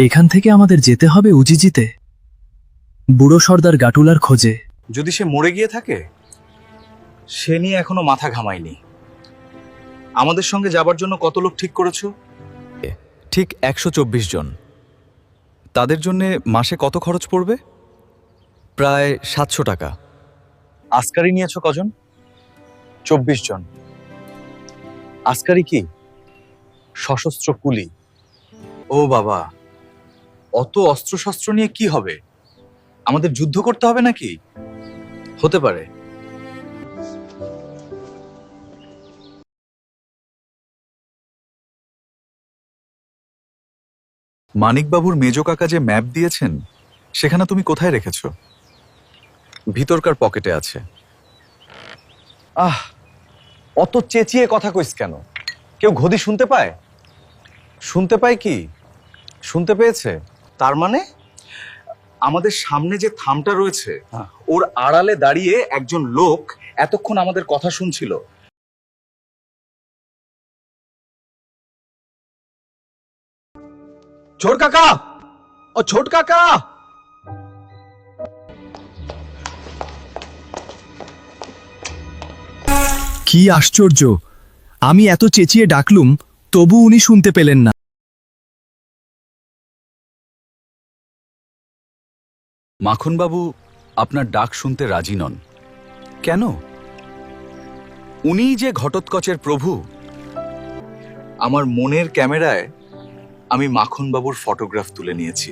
এখান থেকে আমাদের যেতে হবে উজিজিতে, বুড়ো সর্দার গাটুলার খোঁজে। যদি সে মরে গিয়ে থাকে, সে নিয়ে এখনো মাথা ঘামায়নি। আমাদের সঙ্গে যাবার জন্য কত লোক ঠিক করেছো? ঠিক 124 জন। তাদের জন্যে মাসে কত খরচ পড়বে? প্রায় 700 টাকা। আসকারি নিয়েছো কজন? 24 জন। আসকারি কি? সশস্ত্র কুলি। ও বাবা, অত অস্ত্রশস্ত্র নিয়ে কি হবে? আমাদের যুদ্ধ করতে হবে নাকি? হতে পারে। মানিকবাবুর মেজ কাকা যে ম্যাপ দিয়েছেন, সেখানে তুমি কোথায় রেখেছো? ভিতরকার পকেটে আছে। আহ, অত চেঁচিয়ে কথা কইস কেন? কেউ ঘদি শুনতে পায়? শুনতে পায় কি? শুনতে পেয়েছে? তার মানে আমাদের সামনে যে থামটা রয়েছে, ওর আড়ালে দাঁড়িয়ে একজন লোক এতক্ষণ আমাদের কথা শুনছিল। ছোট কাকা, ও ছোট কাকা! কি আশ্চর্য! আমি এত চেঁচিয়ে ডাকলুম, তবু উনি শুনতে পেলেন না। মাখনবাবু আপনার ডাক শুনতে রাজি নন কেন? উনিই যে ঘটোৎকচের প্রভু। আমার মনের ক্যামেরায় আমি মাখনবাবুর ফটোগ্রাফ তুলে নিয়েছি।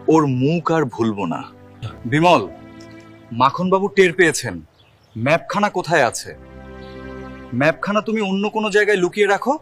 ওর মুখ আর ভুলবো না। বিমল, মাখনবাবু টের পেয়েছেন ম্যাপখানা কোথায় আছে। ম্যাপখানা তুমি অন্য কোনো জায়গায় লুকিয়ে রাখো,